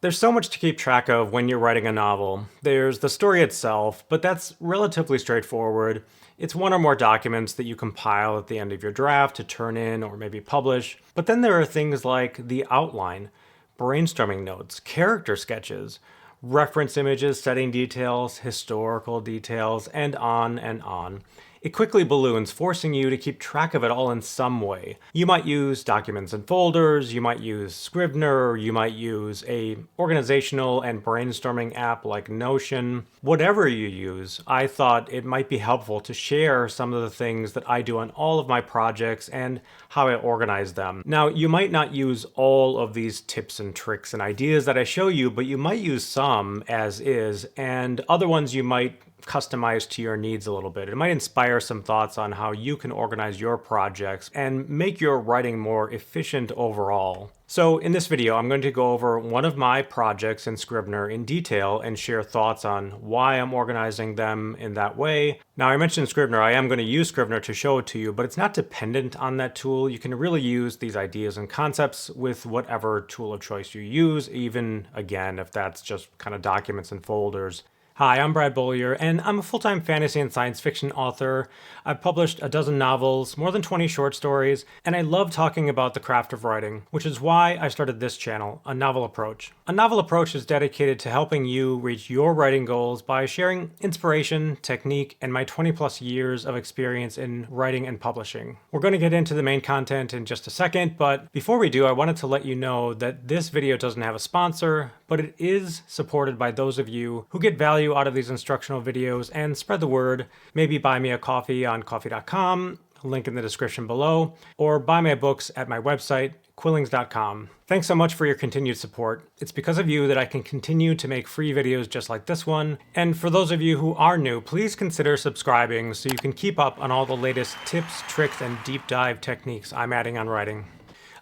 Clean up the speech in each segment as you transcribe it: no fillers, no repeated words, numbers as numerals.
There's so much to keep track of when you're writing a novel. There's the story itself, but that's relatively straightforward. It's one or more documents that you compile at the end of your draft to turn in or maybe publish. But then there are things like the outline, brainstorming notes, character sketches, reference images, setting details, historical details, and on and on. It quickly balloons, forcing you to keep track of it all in some way. You might use documents and folders, you might use Scrivener, you might use a organizational and brainstorming app like Notion. Whatever you use, I thought it might be helpful to share some of the things that I do on all of my projects and how I organize them. Now, you might not use all of these tips and tricks and ideas that I show you, but you might use some as is, and other ones you might customized to your needs a little bit. It might inspire some thoughts on how you can organize your projects and make your writing more efficient overall. So in this video, I'm going to go over one of my projects in Scrivener in detail and share thoughts on why I'm organizing them in that way. Now, I mentioned Scrivener. I am going to use Scrivener to show it to you, but it's not dependent on that tool. You can really use these ideas and concepts with whatever tool of choice you use, even again, if that's just kind of documents and folders. Hi, I'm Brad Beaulieu, and I'm a full-time fantasy and science fiction author. I've published a dozen novels, more than 20 short stories, and I love talking about the craft of writing, which is why I started this channel, A Novel Approach. A Novel Approach is dedicated to helping you reach your writing goals by sharing inspiration, technique, and my 20-plus years of experience in writing and publishing. We're going to get into the main content in just a second, but before we do, I wanted to let you know that this video doesn't have a sponsor, but it is supported by those of you who get value out of these instructional videos and spread the word. Maybe buy me a coffee on coffee.com, link in the description below, or buy my books at my website, quillings.com. Thanks so much for your continued support. It's because of you that I can continue to make free videos just like this one. And for those of you who are new, please consider subscribing so you can keep up on all the latest tips, tricks, and deep dive techniques I'm adding on writing.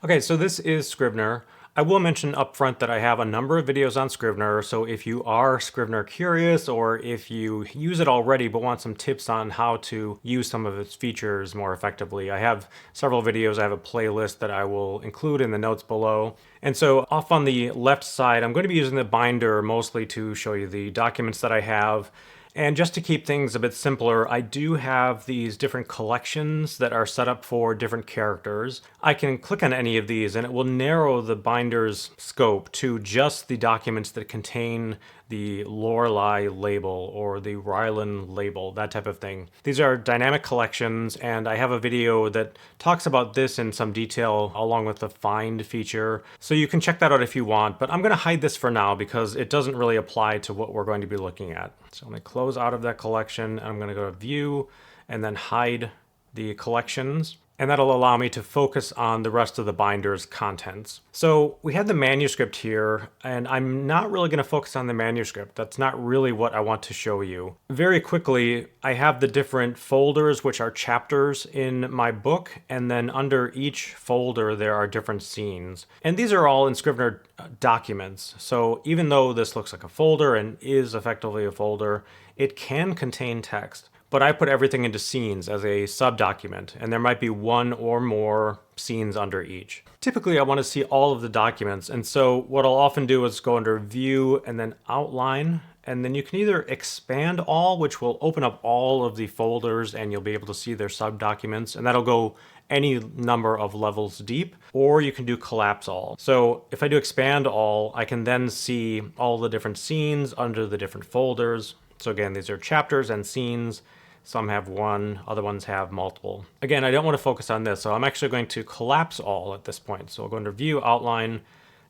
Okay, so this is Scrivener. I will mention up front that I have a number of videos on Scrivener, so if you are Scrivener curious or if you use it already but want some tips on how to use some of its features more effectively, I have several videos. I have a playlist that I will include in the notes below. And so off on the left side, I'm going to be using the binder mostly to show you the documents that I have. And just to keep things a bit simpler, I do have these different collections that are set up for different characters. I can click on any of these and it will narrow the binder's scope to just the documents that contain the Lorelei label or the Rylan label, that type of thing. These are dynamic collections, and I have a video that talks about this in some detail along with the find feature. So you can check that out if you want, but I'm going to hide this for now because it doesn't really apply to what we're going to be looking at. So I'm going to close out of that collection, and I'm going to go to View and then hide the collections. And that'll allow me to focus on the rest of the binder's contents. So we have the manuscript here, and I'm not really going to focus on the manuscript. That's not really what I want to show you. Very quickly, I have the different folders, which are chapters in my book, and then under each folder there are different scenes. And these are all in Scrivener documents. So even though this looks like a folder and is effectively a folder, it can contain text. But I put everything into scenes as a subdocument, and there might be one or more scenes under each. Typically, I want to see all of the documents, and so what I'll often do is go under View and then Outline, and then you can either expand all, which will open up all of the folders and you'll be able to see their subdocuments, and that'll go any number of levels deep, or you can do collapse all. So if I do expand all, I can then see all the different scenes under the different folders. So again, these are chapters and scenes. Some have one, other ones have multiple. Again, I don't want to focus on this, so I'm actually going to collapse all at this point. So I'll go under View, Outline,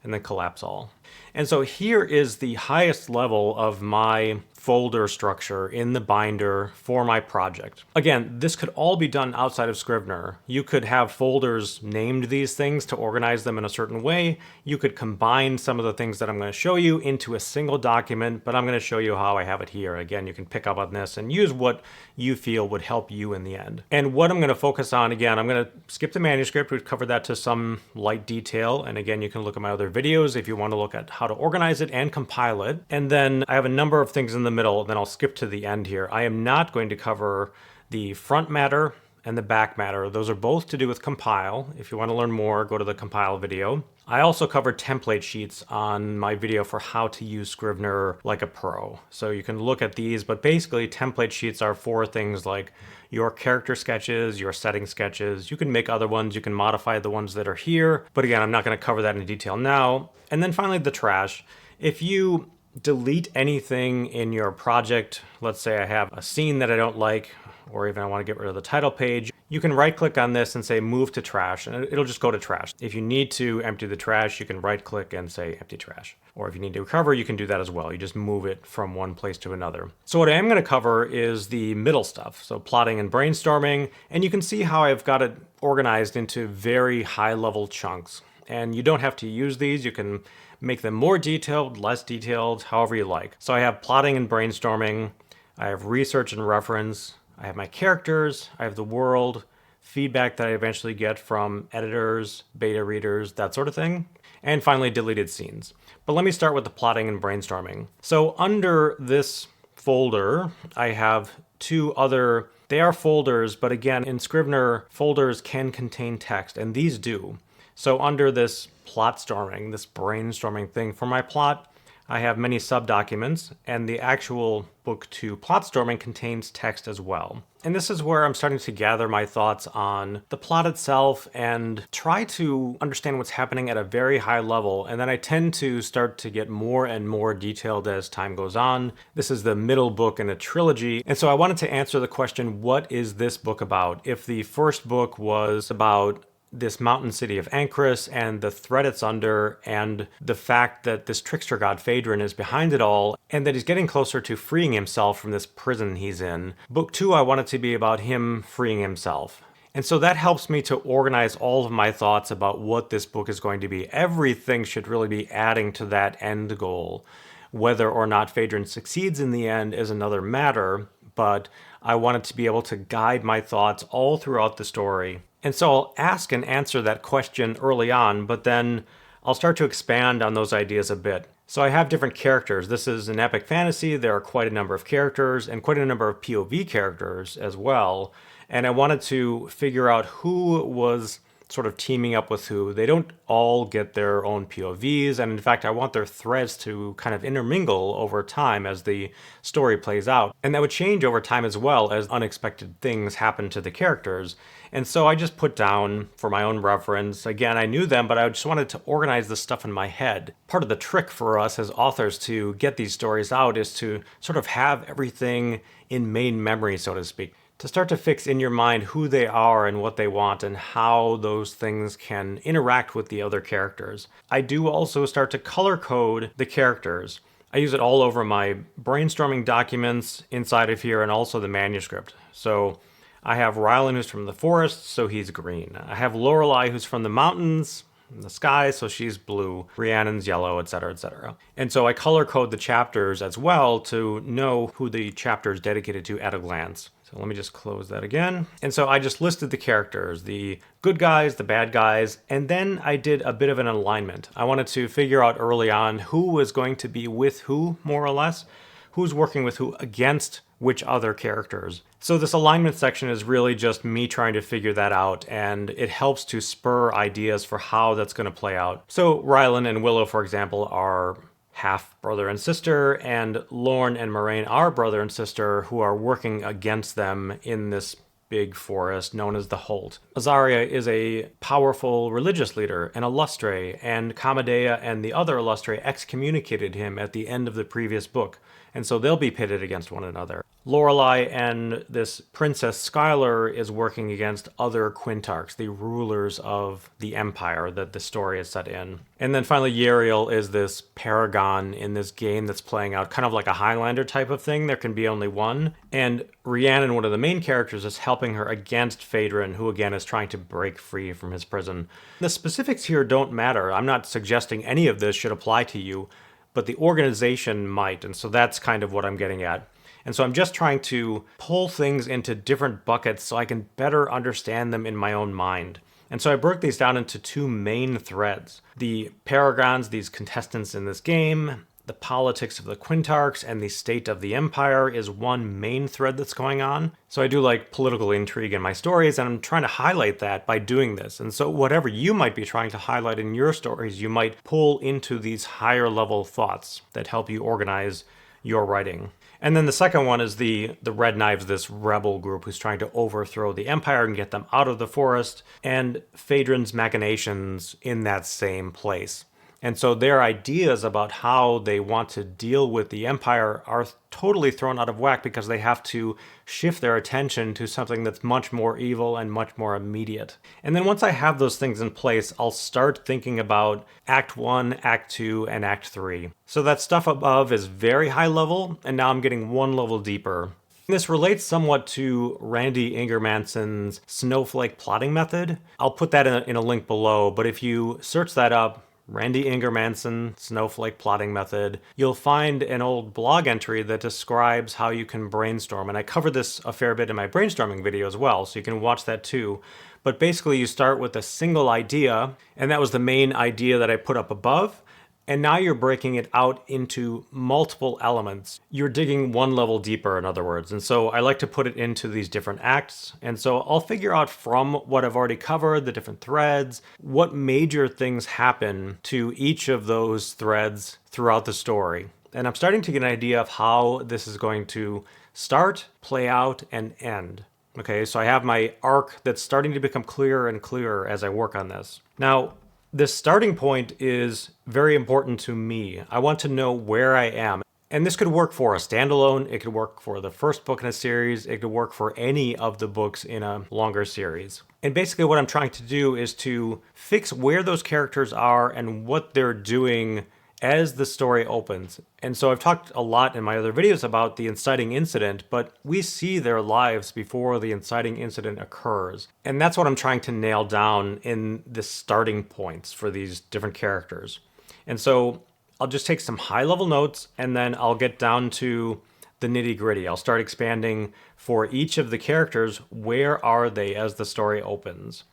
and then Collapse All. And so here is the highest level of my folder structure in the binder for my project. Again, this could all be done outside of Scrivener. You could have folders named these things to organize them in a certain way. You could combine some of the things that I'm going to show you into a single document, but I'm going to show you how I have it here. Again, you can pick up on this and use what you feel would help you in the end. And what I'm going to focus on, again, I'm going to skip the manuscript. We've covered that to some light detail. And again, you can look at my other videos if you want to look at how to organize it and compile it. And then I have a number of things in the middle, then I'll skip to the end here. I am not going to cover the front matter and the back matter. Those are both to do with compile. If you want to learn more, go to the compile video. I also covered template sheets on my video for how to use Scrivener like a pro. So you can look at these, but basically template sheets are for things like your character sketches, your setting sketches. You can make other ones, you can modify the ones that are here. But again, I'm not going to cover that in detail now. And then finally, the trash. If you delete anything in your project, let's say I have a scene that I don't like, or even I want to get rid of the title page, you can right click on this and say move to trash, and it'll just go to trash. If you need to empty the trash, you can right click and say empty trash. Or if you need to recover, you can do that as well. You just move it from one place to another. So what I am going to cover is the middle stuff, so plotting and brainstorming, and you can see how I've got it organized into very high level chunks. And you don't have to use these. You can make them more detailed, less detailed, however you like. So I have plotting and brainstorming, I have research and reference, I have my characters, I have the world, feedback that I eventually get from editors, beta readers, that sort of thing, and finally deleted scenes. But let me start with the plotting and brainstorming. So under this folder, I have two other, they are folders, but again, in Scrivener, folders can contain text, and these do. So under this plot storming, this brainstorming thing for my plot, I have many subdocuments, and the actual book 2 plot storming contains text as well. And this is where I'm starting to gather my thoughts on the plot itself and try to understand what's happening at a very high level. And then I tend to start to get more and more detailed as time goes on. This is the middle book in a trilogy. And so I wanted to answer the question, what is this book about? If the first book was about this mountain city of Ancrus and the threat it's under, and the fact that this trickster god Phaedron is behind it all, and that he's getting closer to freeing himself from this prison he's in. Book 2, I want it to be about him freeing himself. And so that helps me to organize all of my thoughts about what this book is going to be. Everything should really be adding to that end goal. Whether or not Phaedron succeeds in the end is another matter, but I wanted to be able to guide my thoughts all throughout the story. And so I'll ask and answer that question early on, but then I'll start to expand on those ideas a bit. So I have different characters. This is an epic fantasy. There are quite a number of characters and quite a number of POV characters as well. And I wanted to figure out who was sort of teaming up with who. They don't all get their own POVs, and in fact I want their threads to kind of intermingle over time as the story plays out. And that would change over time as well as unexpected things happen to the characters. And so I just put down for my own reference, again I knew them, but I just wanted to organize this stuff in my head. Part of the trick for us as authors to get these stories out is to sort of have everything in main memory, so to speak. To start to fix in your mind who they are and what they want and how those things can interact with the other characters. I do also start to color code the characters. I use it all over my brainstorming documents inside of here and also the manuscript. So I have Rylan, who's from the forest, so he's green. I have Lorelei, who's from the mountains, the sky, so she's blue. Rhiannon's yellow, etc., etc. And so I color code the chapters as well to know who the chapter is dedicated to at a glance. So let me just close that again. And so I just listed the characters, the good guys, the bad guys, and then I did a bit of an alignment. I wanted to figure out early on who was going to be with who, more or less, who's working with who against which other characters. So this alignment section is really just me trying to figure that out, and it helps to spur ideas for how that's going to play out. So Rylan and Willow, for example, are half brother and sister, and Lorne and Moraine are brother and sister who are working against them in this big forest known as the Holt. Azaria is a powerful religious leader, an Illustre, and Commodea and the other Illustre excommunicated him at the end of the previous book, and so they'll be pitted against one another. Lorelei and this Princess Skylar is working against other Quintarchs, the rulers of the empire that the story is set in. And then finally, Yariel is this paragon in this game that's playing out kind of like a Highlander type of thing. There can be only one. And Rhiannon, one of the main characters, is helping her against Phaedron, who again is trying to break free from his prison. The specifics here don't matter. I'm not suggesting any of this should apply to you, but the organization might. And so that's kind of what I'm getting at. And so I'm just trying to pull things into different buckets so I can better understand them in my own mind. And so I broke these down into two main threads. The paragons, these contestants in this game, the politics of the Quintarchs and the state of the empire is one main thread that's going on. So I do like political intrigue in my stories, and I'm trying to highlight that by doing this. And so whatever you might be trying to highlight in your stories, you might pull into these higher level thoughts that help you organize your writing. And then the second one is the Red Knives, this rebel group who's trying to overthrow the empire and get them out of the forest, and Phaedron's machinations in that same place. And so their ideas about how they want to deal with the empire are totally thrown out of whack because they have to shift their attention to something that's much more evil and much more immediate. And then once I have those things in place, I'll start thinking about Act 1, Act 2, and Act 3. So that stuff above is very high level, and now I'm getting one level deeper. This relates somewhat to Randy Ingermanson's snowflake plotting method. I'll put that in a link below, but if you search that up, Randy Ingermanson snowflake plotting method, you'll find an old blog entry that describes how you can brainstorm. And I cover this a fair bit in my brainstorming video as well, so you can watch that too. But basically you start with a single idea, and that was the main idea that I put up above. And now you're breaking it out into multiple elements. You're digging one level deeper, in other words. And so I like to put it into these different acts. And so I'll figure out from what I've already covered, the different threads, what major things happen to each of those threads throughout the story. And I'm starting to get an idea of how this is going to start, play out, and end. Okay, so I have my arc that's starting to become clearer and clearer as I work on this. Now, this starting point is very important to me. I want to know where I am. And this could work for a standalone, it could work for the first book in a series, it could work for any of the books in a longer series. And basically what I'm trying to do is to fix where those characters are and what they're doing as the story opens. And so I've talked a lot in my other videos about the inciting incident, but we see their lives before the inciting incident occurs. And that's what I'm trying to nail down in the starting points for these different characters. And so I'll just take some high-level notes, and then I'll get down to the nitty-gritty. I'll start expanding for each of the characters. Where are they as the story opens?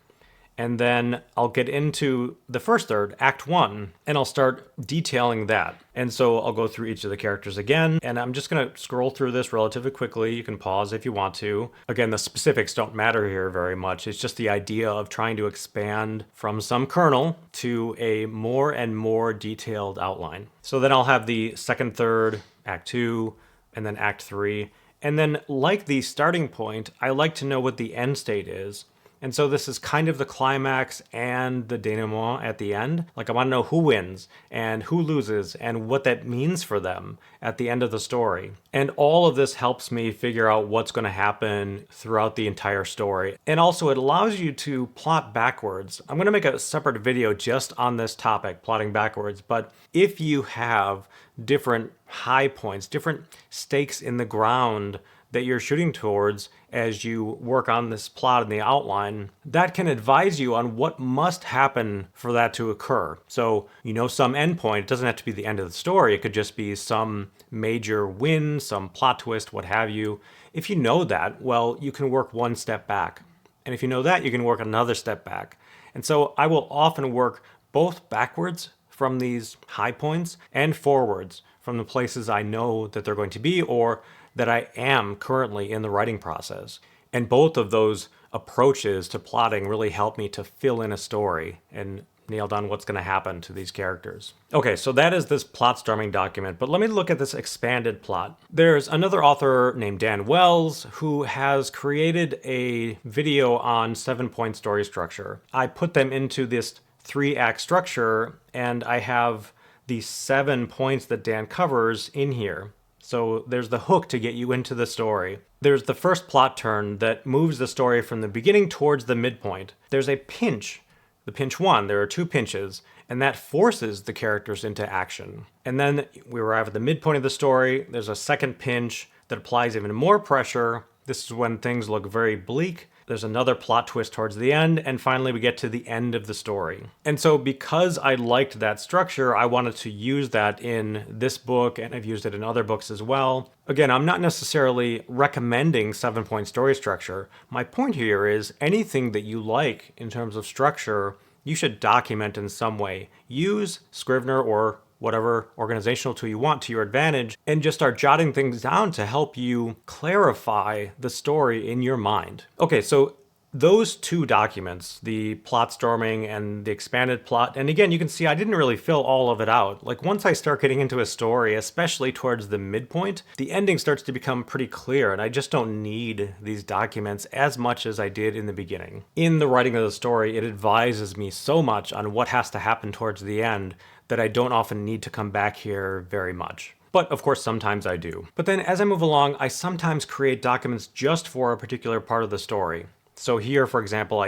And then I'll get into the first third, Act 1, and I'll start detailing that. And so I'll go through each of the characters again, and I'm just going to scroll through this relatively quickly. You can pause if you want to. Again, the specifics don't matter here very much. It's just the idea of trying to expand from some kernel to a more and more detailed outline. So then I'll have the second third, Act 2, and then Act 3. And then, like the starting point, I like to know what the end state is. And so this is kind of the climax and the denouement at the end. Like, I want to know who wins and who loses and what that means for them at the end of the story. And all of this helps me figure out what's going to happen throughout the entire story. And also it allows you to plot backwards. I'm going to make a separate video just on this topic, plotting backwards. But if you have different high points, different stakes in the ground that you're shooting towards as you work on this plot in the outline, that can advise you on what must happen for that to occur. So, you know, some endpoint, it doesn't have to be the end of the story, it could just be some major win, some plot twist, what have you. If you know that, well, you can work one step back. And if you know that, you can work another step back. And so I will often work both backwards from these high points and forwards from the places I know that they're going to be or that I am currently in the writing process. And both of those approaches to plotting really help me to fill in a story and nail down what's going to happen to these characters. Okay, so that is this plot storming document, but let me look at this expanded plot. There's another author named Dan Wells who has created a video on 7-point story structure. I put them into this 3-act structure, and I have the 7 points that Dan covers in here. So there's the hook to get you into the story. There's the first plot turn that moves the story from the beginning towards the midpoint. There's a pinch, the pinch 1, there are 2 pinches, and that forces the characters into action. And then we arrive at the midpoint of the story, there's a second pinch that applies even more pressure. This is when things look very bleak. There's another plot twist towards the end, and finally we get to the end of the story. And so because I liked that structure, I wanted to use that in this book, and I've used it in other books as well. Again, I'm not necessarily recommending 7-point story structure. My point here is anything that you like in terms of structure, you should document in some way. Use Scrivener or whatever organizational tool you want to your advantage and just start jotting things down to help you clarify the story in your mind. Okay, so those two documents, the plot storming and the expanded plot, and again, you can see I didn't really fill all of it out. Like once I start getting into a story, especially towards the midpoint, the ending starts to become pretty clear, and I just don't need these documents as much as I did in the beginning. In the writing of the story, it advises me so much on what has to happen towards the end that I don't often need to come back here very much. But of course, sometimes I do. But then as I move along, I sometimes create documents just for a particular part of the story. So here, for example,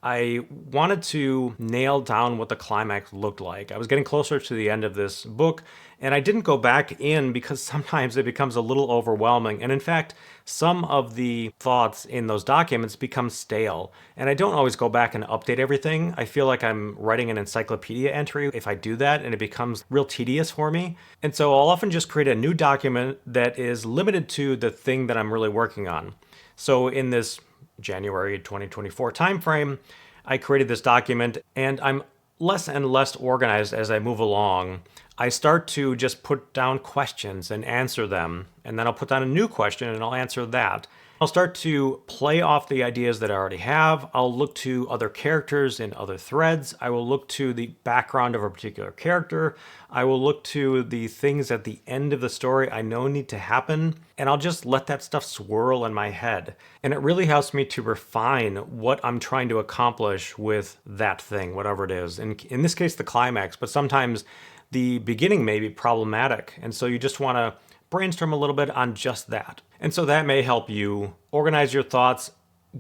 I wanted to nail down what the climax looked like. I was getting closer to the end of this book, and I didn't go back in because sometimes it becomes a little overwhelming. And in fact, some of the thoughts in those documents become stale. And I don't always go back and update everything. I feel like I'm writing an encyclopedia entry if I do that, and it becomes real tedious for me. And so I'll often just create a new document that is limited to the thing that I'm really working on. So in this January 2024 timeframe, I created this document, and I'm less and less organized as I move along. I start to just put down questions and answer them, and then I'll put down a new question and I'll answer that. I'll start to play off the ideas that I already have. I'll look to other characters in other threads. I will look to the background of a particular character. I will look to the things at the end of the story I know need to happen, and I'll just let that stuff swirl in my head. And it really helps me to refine what I'm trying to accomplish with that thing, whatever it is. And in this case, the climax, but sometimes the beginning may be problematic. And so you just want to brainstorm a little bit on just that. And so that may help you organize your thoughts,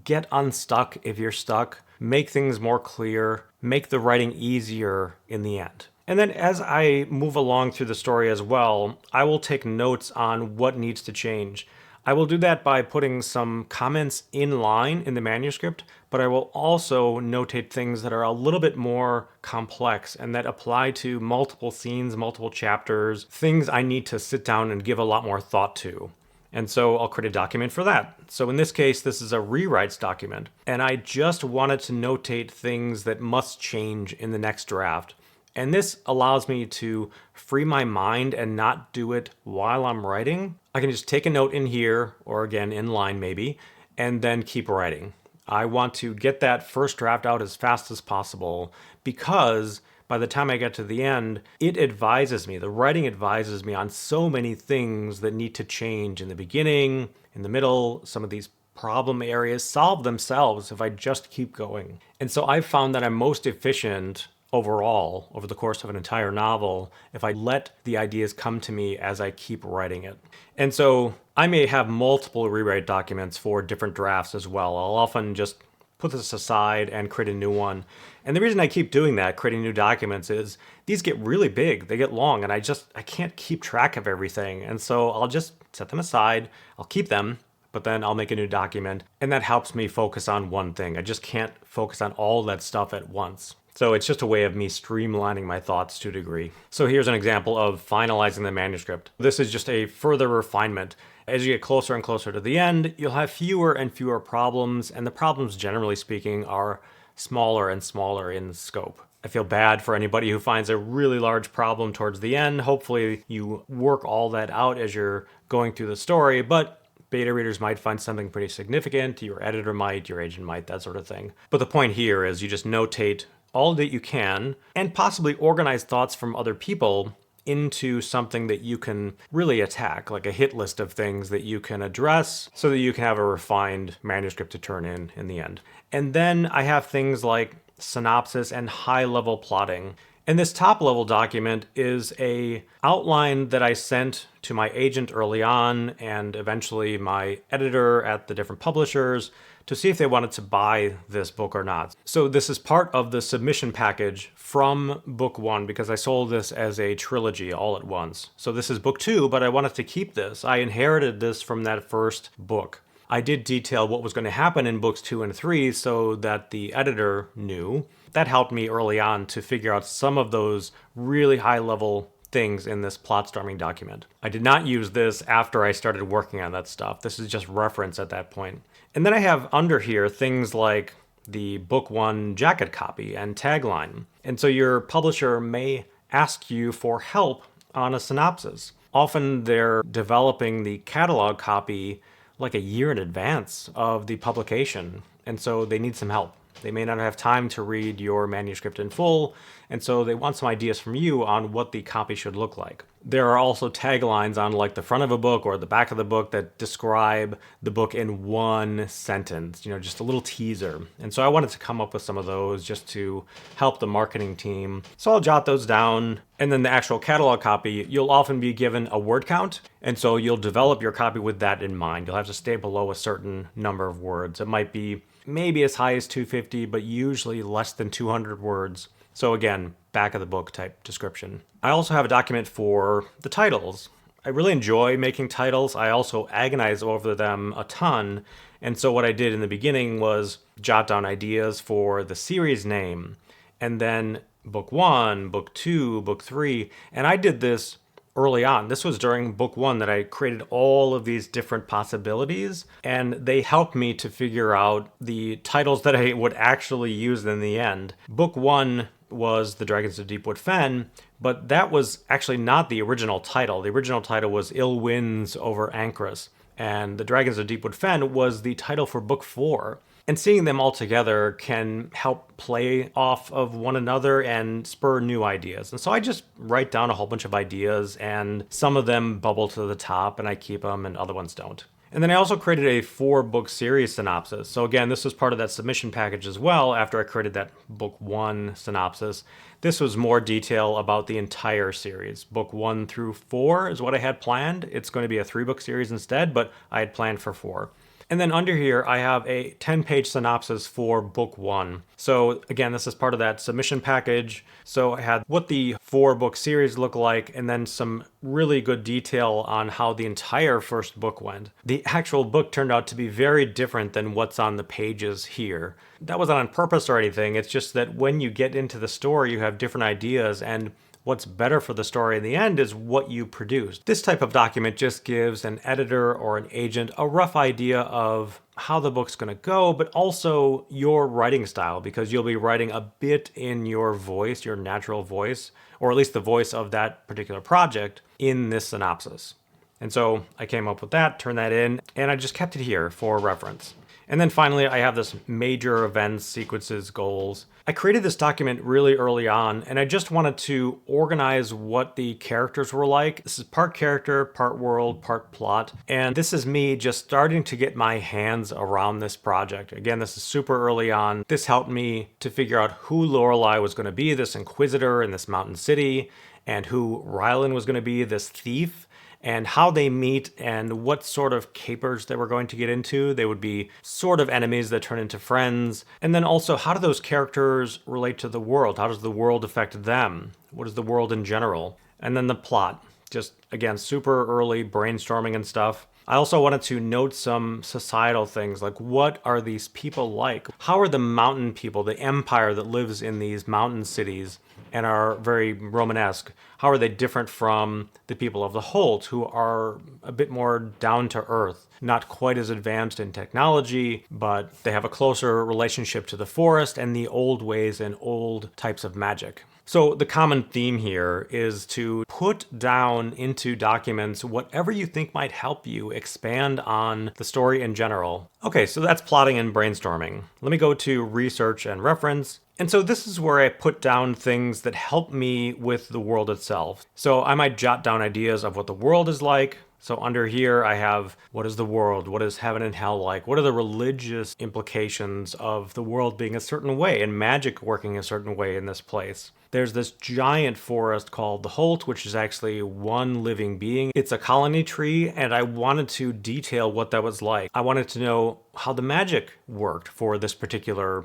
get unstuck if you're stuck, make things more clear, make the writing easier in the end. And then as I move along through the story as well, I will take notes on what needs to change. I will do that by putting some comments in line in the manuscript, but I will also notate things that are a little bit more complex and that apply to multiple scenes, multiple chapters, things I need to sit down and give a lot more thought to. And so I'll create a document for that. So in this case, this is a rewrites document, and I just wanted to notate things that must change in the next draft. And this allows me to free my mind and not do it while I'm writing. I can just take a note in here, or again, in line maybe, and then keep writing. I want to get that first draft out as fast as possible because by the time I get to the end, it advises me, the writing advises me on so many things that need to change in the beginning, in the middle. Some of these problem areas solve themselves if I just keep going. And so I've found that I'm most efficient overall over the course of an entire novel if I let the ideas come to me as I keep writing it. And so I may have multiple rewrite documents for different drafts as well. I'll often just put this aside and create a new one. And the reason I keep doing that, creating new documents, is these get really big, they get long, and I can't keep track of everything. And so I'll just set them aside, I'll keep them, but then I'll make a new document, and that helps me focus on one thing. I just can't focus on all that stuff at once. So it's just a way of me streamlining my thoughts to a degree. So here's an example of finalizing the manuscript. This is just a further refinement. As you get closer and closer to the end, you'll have fewer and fewer problems, and the problems, generally speaking, are smaller and smaller in scope. I feel bad for anybody who finds a really large problem towards the end. Hopefully you work all that out as you're going through the story, but beta readers might find something pretty significant, your editor might, your agent might, that sort of thing. But the point here is you just notate all that you can, and possibly organize thoughts from other people into something that you can really attack, like a hit list of things that you can address so that you can have a refined manuscript to turn in the end. And then I have things like synopsis and high-level plotting. And this top-level document is a outline that I sent to my agent early on and eventually my editor at the different publishers to see if they wanted to buy this book or not. So this is part of the submission package from book one because I sold this as a trilogy all at once. So this is book two, but I wanted to keep this. I inherited this from that first book. I did detail what was going to happen in books 2 and 3 so that the editor knew. That helped me early on to figure out some of those really high-level things in this plot storming document. I did not use this after I started working on that stuff. This is just reference at that point. And then I have under here things like the book 1 jacket copy and tagline. And so your publisher may ask you for help on a synopsis. Often they're developing the catalog copy like a year in advance of the publication, and so they need some help. They may not have time to read your manuscript in full, and so they want some ideas from you on what the copy should look like. There are also taglines on like the front of a book or the back of the book that describe the book in one sentence, just a little teaser. And so I wanted to come up with some of those just to help the marketing team. So I'll jot those down. And then the actual catalog copy, you'll often be given a word count. And so you'll develop your copy with that in mind. You'll have to stay below a certain number of words. It might be maybe as high as 250, but usually less than 200 words. So again, back of the book type description. I also have a document for the titles. I really enjoy making titles. I also agonize over them a ton. And so what I did in the beginning was jot down ideas for the series name, and then book 1, book 2, book 3. And I did this early on. This was during book 1 that I created all of these different possibilities, and they helped me to figure out the titles that I would actually use in the end. Book 1 was The Dragons of Deepwood Fen, but that was actually not the original title. The original title was Ill Winds over Ancrus, and The Dragons of Deepwood Fen was the title for book 4. And seeing them all together can help play off of one another and spur new ideas. And so I just write down a whole bunch of ideas, and some of them bubble to the top and I keep them and other ones don't. And then I also created a 4-book series synopsis. So again, this was part of that submission package as well after I created that book 1 synopsis. This was more detail about the entire series. Book 1 through 4 is what I had planned. It's going to be a 3-book series instead, but I had planned for 4. And then under here, I have a 10-page synopsis for book 1. So again, this is part of that submission package. So I had what the 4-book series looked like, and then some really good detail on how the entire first book went. The actual book turned out to be very different than what's on the pages here. That wasn't on purpose or anything. It's just that when you get into the story, you have different ideas, and what's better for the story in the end is what you produce. This type of document just gives an editor or an agent a rough idea of how the book's going to go, but also your writing style, because you'll be writing a bit in your voice, your natural voice, or at least the voice of that particular project in this synopsis. And so I came up with that, turned that in, and I just kept it here for reference. And then finally, I have this major events, sequences, goals. I created this document really early on, and I just wanted to organize what the characters were like. This is part character, part world, part plot. And this is me just starting to get my hands around this project. Again, this is super early on. This helped me to figure out who Lorelei was going to be, this inquisitor in this mountain city, and who Rylan was going to be, this thief, and how they meet and what sort of capers they were going to get into. They would be sort of enemies that turn into friends. And then also, how do those characters relate to the world? How does the world affect them? What is the world in general? And then the plot. Just, again, super early brainstorming and stuff. I also wanted to note some societal things, like what are these people like? How are the mountain people, the empire that lives in these mountain cities and are very Romanesque, how are they different from the people of the Holt, who are a bit more down to earth, not quite as advanced in technology, but they have a closer relationship to the forest and the old ways and old types of magic. So the common theme here is to put down into documents whatever you think might help you expand on the story in general. Okay, so that's plotting and brainstorming. Let me go to research and reference. And so this is where I put down things that help me with the world itself. So I might jot down ideas of what the world is like. So under here I have, what is the world? What is heaven and hell like? What are the religious implications of the world being a certain way and magic working a certain way in this place? There's this giant forest called the Holt, which is actually one living being. It's a colony tree, and I wanted to detail what that was like. I wanted to know how the magic worked for this particular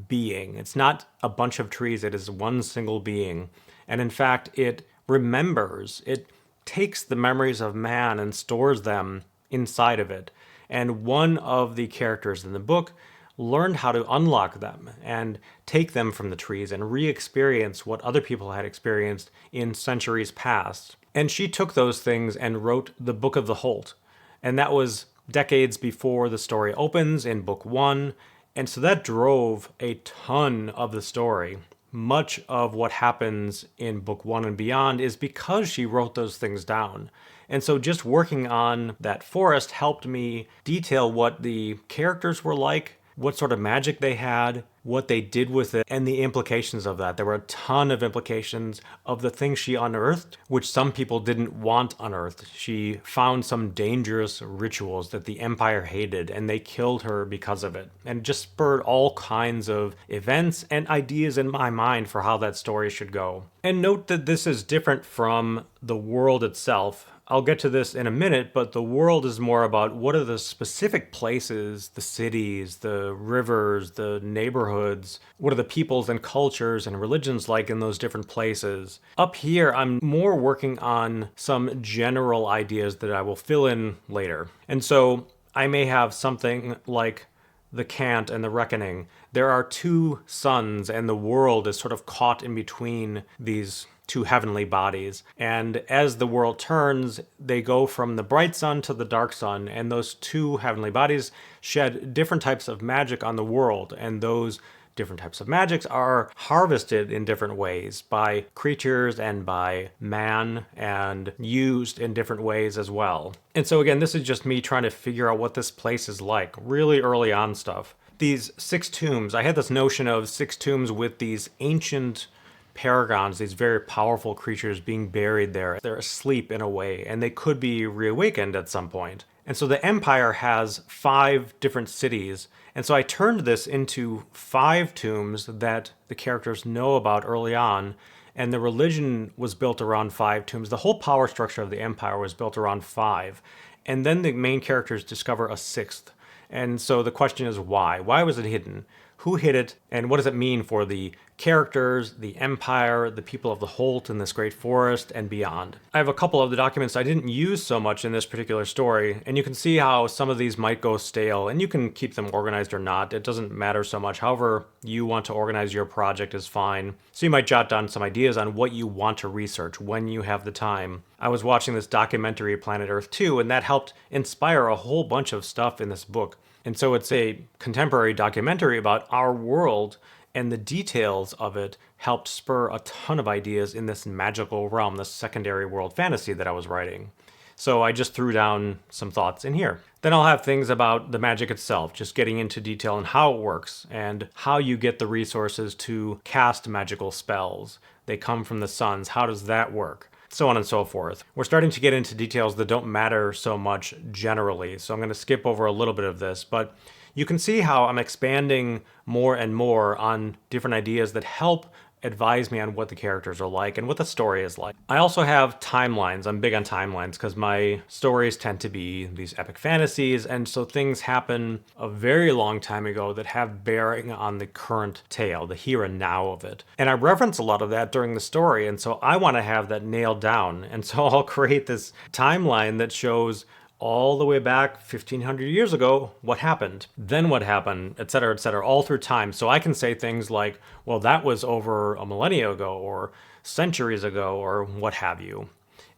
being. It's not a bunch of trees, it is one single being. And in fact, it remembers, it takes the memories of man and stores them inside of it. And one of the characters in the book learned how to unlock them and take them from the trees and re-experience what other people had experienced in centuries past. And she took those things and wrote the Book of the Holt. And that was decades before the story opens in book 1. And so that drove a ton of the story. much of what happens in book one and beyond is because she wrote those things down. And so just working on that forest helped me detail what the characters were like, what sort of magic they had, what they did with it, and the implications of that. There were a ton of implications of the things she unearthed, which some people didn't want unearthed. She found some dangerous rituals that the Empire hated, and they killed her because of it. And it just spurred all kinds of events and ideas in my mind for how that story should go. And note that this is different from the world itself. I'll get to this in a minute, but the world is more about what are the specific places, the cities, the rivers, the neighborhoods, what are the peoples and cultures and religions like in those different places. Up here, I'm more working on some general ideas that I will fill in later. And so I may have something like the Cant and the Reckoning. There are two suns, and the world is sort of caught in between these two heavenly bodies. And as the world turns, they go from the bright sun to the dark sun, and those two heavenly bodies shed different types of magic on the world, and those different types of magics are harvested in different ways by creatures and by man, and used in different ways as well. And so again, this is just me trying to figure out what this place is like, really early on stuff. These 6 tombs, I had this notion of 6 tombs with these ancient paragons, these very powerful creatures being buried there. They're asleep in a way, and they could be reawakened at some point. And so the Empire has 5 different cities, and so I turned this into 5 tombs that the characters know about early on, and the religion was built around 5 tombs. The whole power structure of the Empire was built around 5, and then the main characters discover a 6th. And so the question is why? Why was it hidden? Who hid it, and what does it mean for the characters, the Empire, the people of the Holt in this great forest, and beyond? I have a couple of the documents I didn't use so much in this particular story, and you can see how some of these might go stale, and you can keep them organized or not. It doesn't matter so much. However you want to organize your project is fine. So you might jot down some ideas on what you want to research when you have the time. I was watching this documentary, Planet Earth 2, and that helped inspire a whole bunch of stuff in this book. And so it's a contemporary documentary about our world, and the details of it helped spur a ton of ideas in this magical realm, this secondary world fantasy that I was writing. So I just threw down some thoughts in here. Then I'll have things about the magic itself, just getting into detail on how it works and how you get the resources to cast magical spells. They come from the suns. How does that work? So on and so forth. We're starting to get into details that don't matter so much generally, so I'm going to skip over a little bit of this, but you can see how I'm expanding more and more on different ideas that help advise me on what the characters are like and what the story is like. I also have timelines. I'm big on timelines because my stories tend to be these epic fantasies, and so things happen a very long time ago that have bearing on the current tale, the here and now of it. And I reference a lot of that during the story, and so I want to have that nailed down. And so I'll create this timeline that shows all the way back 1500 years ago, what happened, then what happened, etc., all through time. So I can say things like, well, that was over a millennia ago or centuries ago or what have you.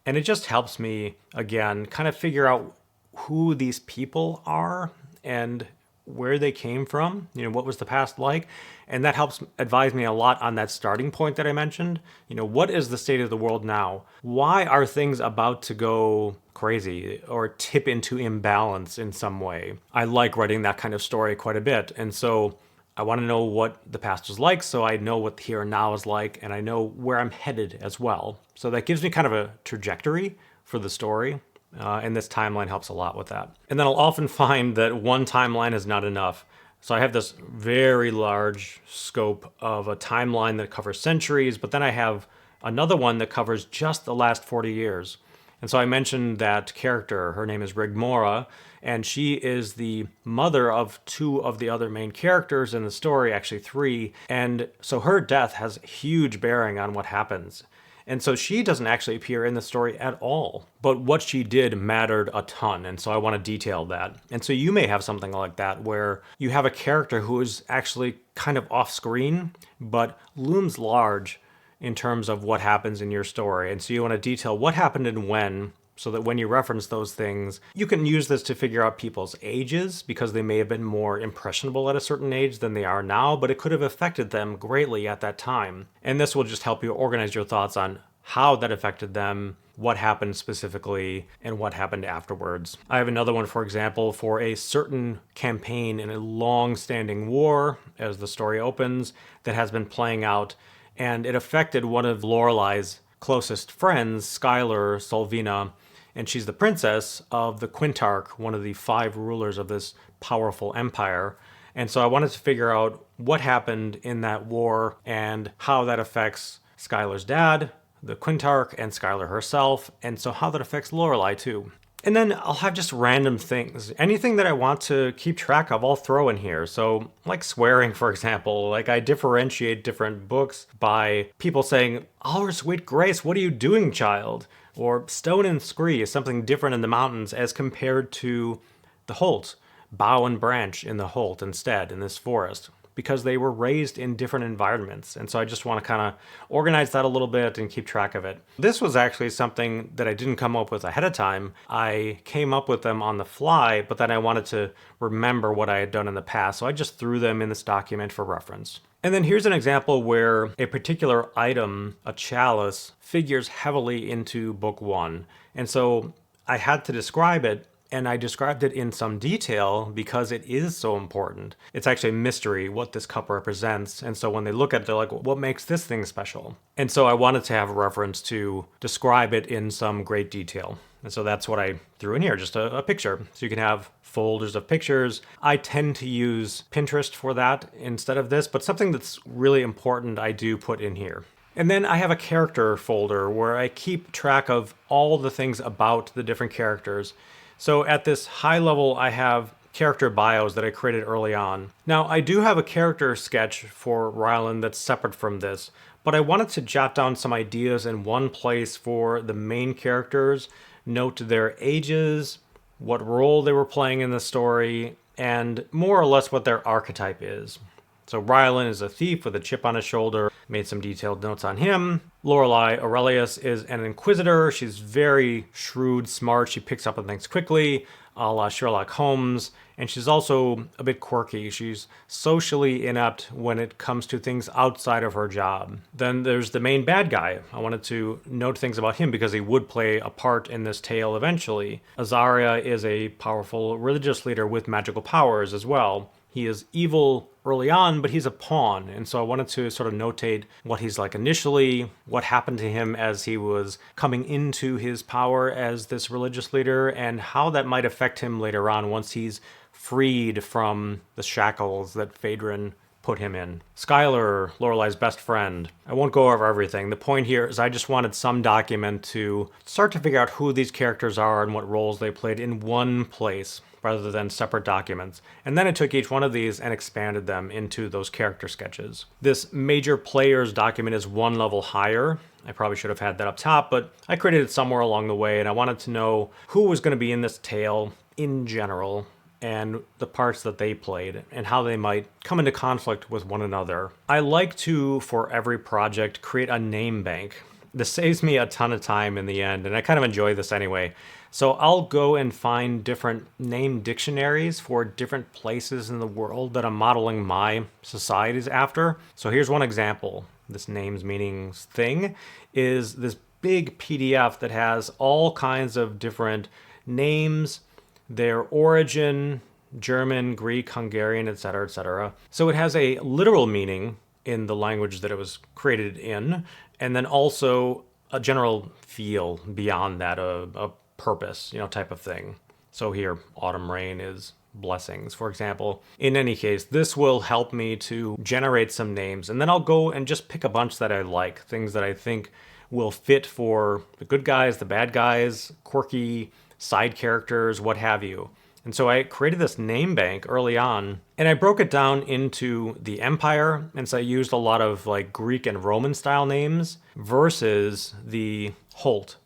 And it just helps me, again, kind of figure out who these people are and where they came from, what was the past like? And that helps advise me a lot on that starting point that I mentioned. What is the state of the world now? Why are things about to go crazy or tip into imbalance in some way? I like writing that kind of story quite a bit. And so I want to know what the past was like, so I know what the here and now is like, and I know where I'm headed as well. So that gives me kind of a trajectory for the story. And this timeline helps a lot with that. And then I'll often find that one timeline is not enough. So I have this very large scope of a timeline that covers centuries, but then I have another one that covers just the last 40 years. And so I mentioned that character. Her name is Rigmora, and she is the mother of 2 of the other main characters in the story, actually 3. And so her death has huge bearing on what happens. And so she doesn't actually appear in the story at all. But what she did mattered a ton, and so I want to detail that. And so you may have something like that, where you have a character who is actually kind of off-screen, but looms large in terms of what happens in your story. And so you want to detail what happened and when, so that when you reference those things, you can use this to figure out people's ages, because they may have been more impressionable at a certain age than they are now, but it could have affected them greatly at that time. And this will just help you organize your thoughts on how that affected them, what happened specifically, and what happened afterwards. I have another one, for example, for a certain campaign in a long-standing war, as the story opens, that has been playing out, and it affected one of Lorelai's closest friends, Skylar Solvina, and she's the princess of the Quintarch, one of the 5 rulers of this powerful empire. And so I wanted to figure out what happened in that war and how that affects Skylar's dad, the Quintarch, and Skylar herself, and so how that affects Lorelai too. And then I'll have just random things. Anything that I want to keep track of, I'll throw in here. So, like swearing, for example. Like, I differentiate different books by people saying, "Our sweet grace, what are you doing, child?" Or stone and scree is something different in the mountains as compared to the holt. Bough and branch in the holt instead, in this forest, because they were raised in different environments. And so I just want to kind of organize that a little bit and keep track of it. This was actually something that I didn't come up with ahead of time. I came up with them on the fly, but then I wanted to remember what I had done in the past. So I just threw them in this document for reference. And then here's an example where a particular item, a chalice, figures heavily into book 1. And so I had to describe it, and I described it in some detail because it is so important. It's actually a mystery what this cup represents. And so when they look at it, they're like, what makes this thing special? And so I wanted to have a reference to describe it in some great detail. And so that's what I threw in here, just a picture. So you can have folders of pictures. I tend to use Pinterest for that instead of this, but something that's really important I do put in here. And then I have a character folder where I keep track of all the things about the different characters. So at this high level, I have character bios that I created early on. Now, I do have a character sketch for Rylan that's separate from this, but I wanted to jot down some ideas in one place for the main characters, note their ages, what role they were playing in the story, and more or less what their archetype is. So Rylan is a thief with a chip on his shoulder. Made some detailed notes on him. Lorelai Aurelius is an inquisitor. She's very shrewd, smart. She picks up on things quickly, a la Sherlock Holmes. And she's also a bit quirky. She's socially inept when it comes to things outside of her job. Then there's the main bad guy. I wanted to note things about him because he would play a part in this tale eventually. Azaria is a powerful religious leader with magical powers as well. He is evil early on, but he's a pawn. And so I wanted to sort of notate what he's like initially, what happened to him as he was coming into his power as this religious leader, and how that might affect him later on once he's freed from the shackles that Phaedron put him in. Skylar, Lorelai's best friend. I won't go over everything. The point here is I just wanted some document to start to figure out who these characters are and what roles they played in one place, rather than separate documents. And then I took each one of these and expanded them into those character sketches. This major players document is one level higher. I probably should have had that up top, but I created it somewhere along the way, and I wanted to know who was going to be in this tale in general, and the parts that they played, and how they might come into conflict with one another. I like to, for every project, create a name bank. This saves me a ton of time in the end, and I kind of enjoy this anyway. So I'll go and find different name dictionaries for different places in the world that I'm modeling my societies after. So here's one example. This names meanings thing is this big PDF that has all kinds of different names, their origin, German, Greek, Hungarian, etc., etc. So it has a literal meaning in the language that it was created in, and then also a general feel beyond that, a purpose, type of thing. So here, autumn rain is blessings, for example. In any case, this will help me to generate some names, and then I'll go and just pick a bunch that I like, things that I think will fit for the good guys, the bad guys, quirky side characters, what have you. And so I created this name bank early on, and I broke it down into the empire, and so I used a lot of like Greek and Roman style names versus the Holt.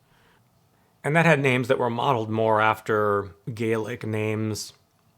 And that had names that were modeled more after Gaelic names,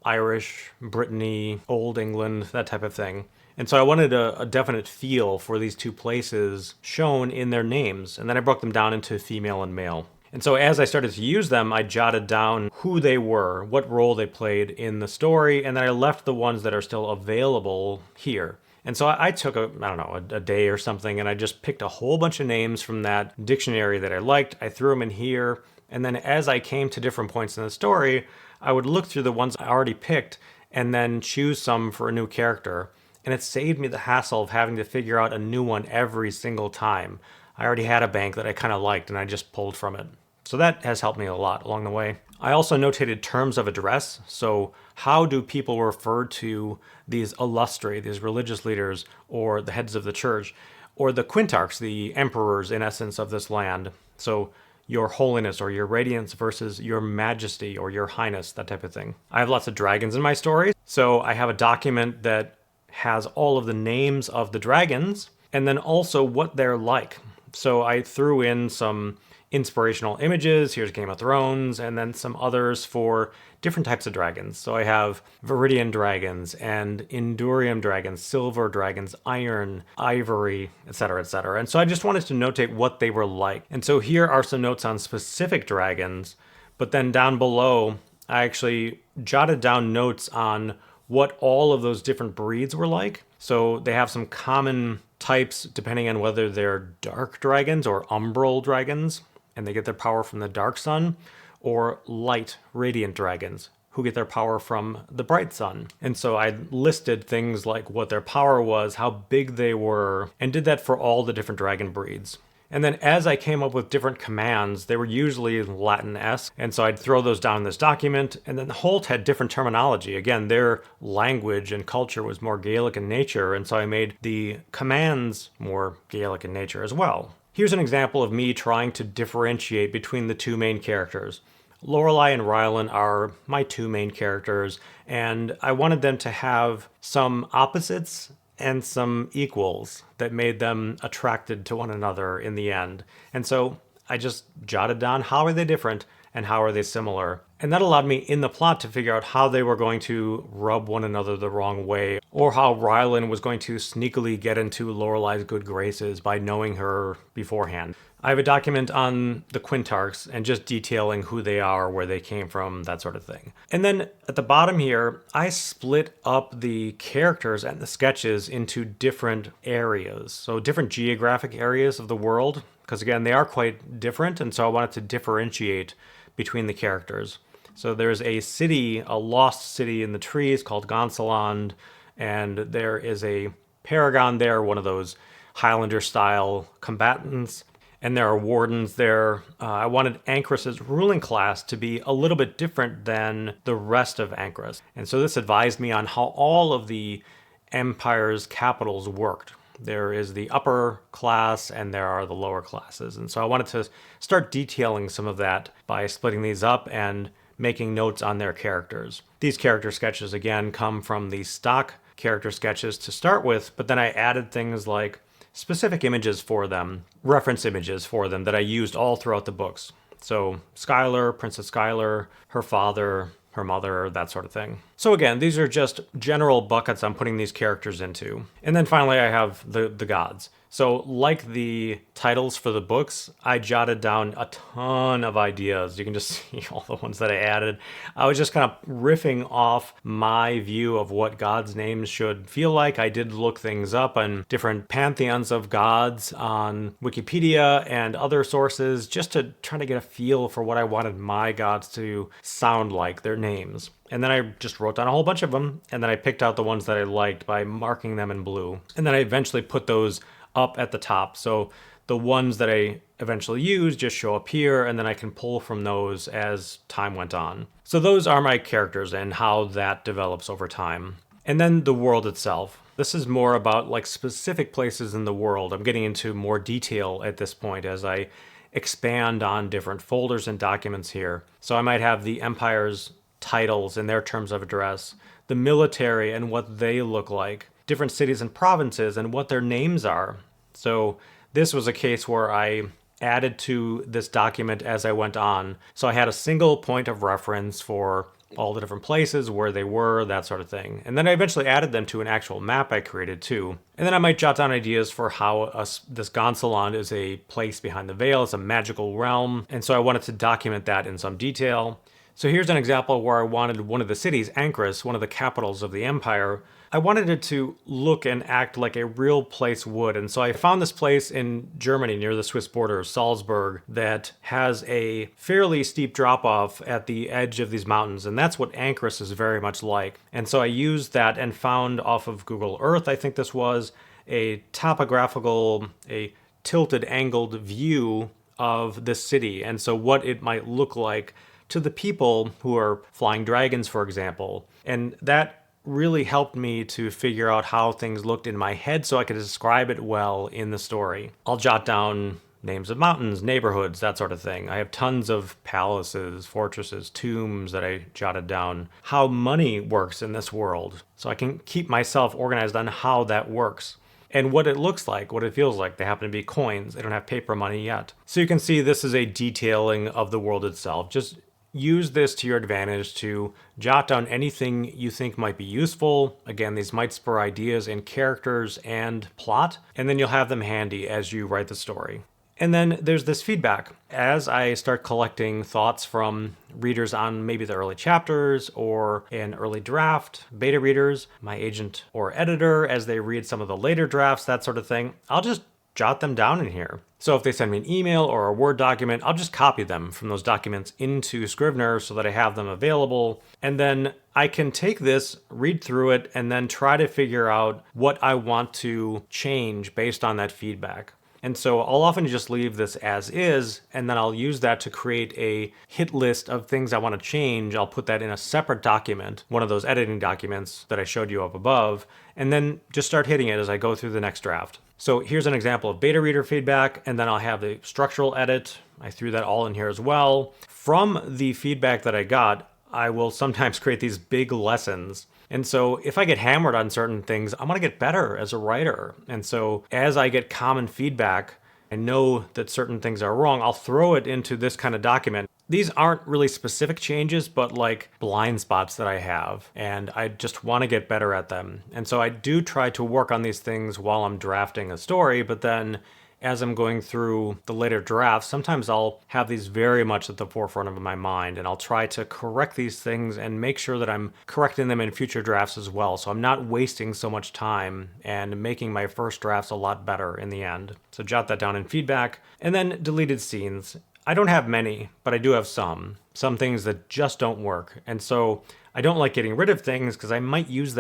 Irish, Brittany, Old England, that type of thing. And so I wanted a definite feel for these two places shown in their names, and then I broke them down into female and male. And so as I started to use them, I jotted down who they were, what role they played in the story, and then I left the ones that are still available here. And so I took a day or something, and I just picked a whole bunch of names from that dictionary that I liked. I threw them in here, and then as I came to different points in the story, I would look through the ones I already picked and then choose some for a new character. And it saved me the hassle of having to figure out a new one every single time. I already had a bank that I kind of liked, and I just pulled from it. So that has helped me a lot along the way. I also notated terms of address. So how do people refer to these illustri, these religious leaders, or the heads of the church, or the quintarchs, the emperors in essence of this land? So your holiness or your radiance versus your majesty or your highness, that type of thing. I have lots of dragons in my stories. So I have a document that has all of the names of the dragons and then also what they're like. So I threw in some inspirational images. Here's Game of Thrones, and then some others for different types of dragons. So I have Viridian dragons and Endurium dragons, silver dragons, iron, ivory, etc., etc. And so I just wanted to notate what they were like. And so here are some notes on specific dragons, but then down below, I actually jotted down notes on what all of those different breeds were like. So they have some common types depending on whether they're dark dragons or umbral dragons, and they get their power from the dark sun, or light, radiant dragons, who get their power from the bright sun. And so I listed things like what their power was, how big they were, and did that for all the different dragon breeds. And then as I came up with different commands, they were usually Latin-esque, and so I'd throw those down in this document, and then Holt had different terminology. Again, their language and culture was more Gaelic in nature, and so I made the commands more Gaelic in nature as well. Here's an example of me trying to differentiate between the two main characters. Lorelai and Rylan are my two main characters, and I wanted them to have some opposites and some equals that made them attracted to one another in the end. And so I just jotted down how are they different and how are they similar. And that allowed me in the plot to figure out how they were going to rub one another the wrong way, or how Rylan was going to sneakily get into Lorelai's good graces by knowing her beforehand. I have a document on the quintarchs and just detailing who they are, where they came from, that sort of thing. And then at the bottom here, I split up the characters and the sketches into different areas. So different geographic areas of the world, because again, they are quite different, and so I wanted to differentiate between the characters. So there's a city, a lost city in the trees called Gonsaland, and there is a paragon there, one of those Highlander-style combatants, and there are wardens there. I wanted Ancrus's ruling class to be a little bit different than the rest of Ancrus. And so this advised me on how all of the empire's capitals worked. There is the upper class and there are the lower classes. And so I wanted to start detailing some of that by splitting these up and making notes on their characters. These character sketches, again, come from the stock character sketches to start with, but then I added things like specific images for them, reference images for them that I used all throughout the books. So Skylar, Princess Skylar, her father, her mother, that sort of thing. So again, these are just general buckets I'm putting these characters into. And then finally I have the gods. So like the titles for the books, I jotted down a ton of ideas. You can just see all the ones that I added. I was just kind of riffing off my view of what gods' names should feel like. I did look things up on different pantheons of gods on Wikipedia and other sources just to try to get a feel for what I wanted my gods to sound like, their names. And then I just wrote down a whole bunch of them, and then I picked out the ones that I liked by marking them in blue. And then I eventually put those up at the top. So the ones that I eventually use just show up here, and then I can pull from those as time went on. So those are my characters and how that develops over time. And then the world itself. This is more about like specific places in the world. I'm getting into more detail at this point as I expand on different folders and documents here. So I might have the empire's titles and their terms of address, the military and what they look like, different cities and provinces and what their names are. So this was a case where I added to this document as I went on. So I had a single point of reference for all the different places, where they were, that sort of thing. And then I eventually added them to an actual map I created too. And then I might jot down ideas for how this Gonsalon is a place behind the veil, it's a magical realm. And so I wanted to document that in some detail. So here's an example where I wanted one of the cities, Ankris, one of the capitals of the empire, I wanted it to look and act like a real place would. And so I found this place in Germany near the Swiss border, Salzburg, that has a fairly steep drop-off at the edge of these mountains. And that's what Ankris is very much like. And so I used that and found off of Google Earth, I think this was, a topographical, a tilted angled view of this city. And so what it might look like to the people who are flying dragons, for example. And that really helped me to figure out how things looked in my head so I could describe it well in the story. I'll jot down names of mountains, neighborhoods, that sort of thing. I have tons of palaces, fortresses, tombs that I jotted down. How money works in this world, so I can keep myself organized on how that works. And what it looks like, what it feels like. They happen to be coins. They don't have paper money yet. So you can see this is a detailing of the world itself. Just use this to your advantage to jot down anything you think might be useful. Again, these might spur ideas in characters and plot, and then you'll have them handy as you write the story. And then there's this feedback. As I start collecting thoughts from readers on maybe the early chapters or an early draft, beta readers, my agent or editor, as they read some of the later drafts, that sort of thing, I'll just jot them down in here. So if they send me an email or a Word document, I'll just copy them from those documents into Scrivener so that I have them available. And then I can take this, read through it, and then try to figure out what I want to change based on that feedback. And so I'll often just leave this as is, and then I'll use that to create a hit list of things I want to change. I'll put that in a separate document, one of those editing documents that I showed you up above, and then just start hitting it as I go through the next draft. So here's an example of beta reader feedback, and then I'll have the structural edit. I threw that all in here as well. From the feedback that I got, I will sometimes create these big lessons. And so if I get hammered on certain things, I'm going to get better as a writer. And so as I get common feedback, I know that certain things are wrong, I'll throw it into this kind of document. These aren't really specific changes, but like blind spots that I have, and I just want to get better at them. And so I do try to work on these things while I'm drafting a story, but then as I'm going through the later drafts, sometimes I'll have these very much at the forefront of my mind, and I'll try to correct these things and make sure that I'm correcting them in future drafts as well. So I'm not wasting so much time and making my first drafts a lot better in the end. So jot that down in feedback. And then deleted scenes. I don't have many, but I do have some things that just don't work. And so I don't like getting rid of things because I might use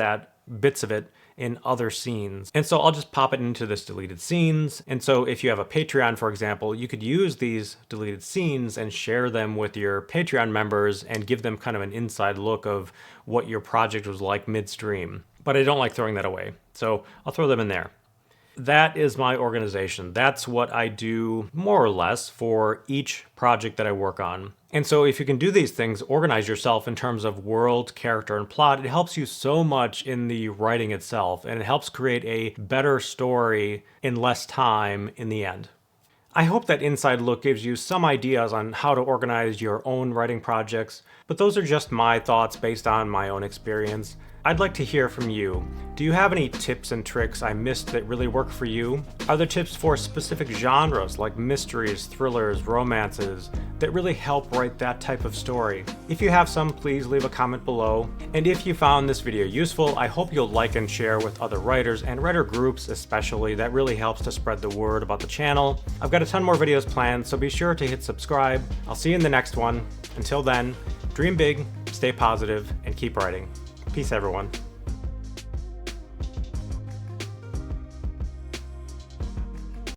bits of it in other scenes. And so I'll just pop it into this deleted scenes. And so if you have a Patreon, for example, you could use these deleted scenes and share them with your Patreon members and give them kind of an inside look of what your project was like midstream. But I don't like throwing that away, so I'll throw them in there. That is my organization. That's what I do more or less for each project that I work on. And so if you can do these things, organize yourself in terms of world, character, and plot, it helps you so much in the writing itself, and it helps create a better story in less time in the end. I hope that inside look gives you some ideas on how to organize your own writing projects, but those are just my thoughts based on my own experience. I'd like to hear from you. Do you have any tips and tricks I missed that really work for you? Are there tips for specific genres like mysteries, thrillers, romances that really help write that type of story? If you have some, please leave a comment below. And if you found this video useful, I hope you'll like and share with other writers and writer groups especially. That really helps to spread the word about the channel. I've got a ton more videos planned, so be sure to hit subscribe. I'll see you in the next one. Until then, dream big, stay positive, and keep writing. Peace, everyone.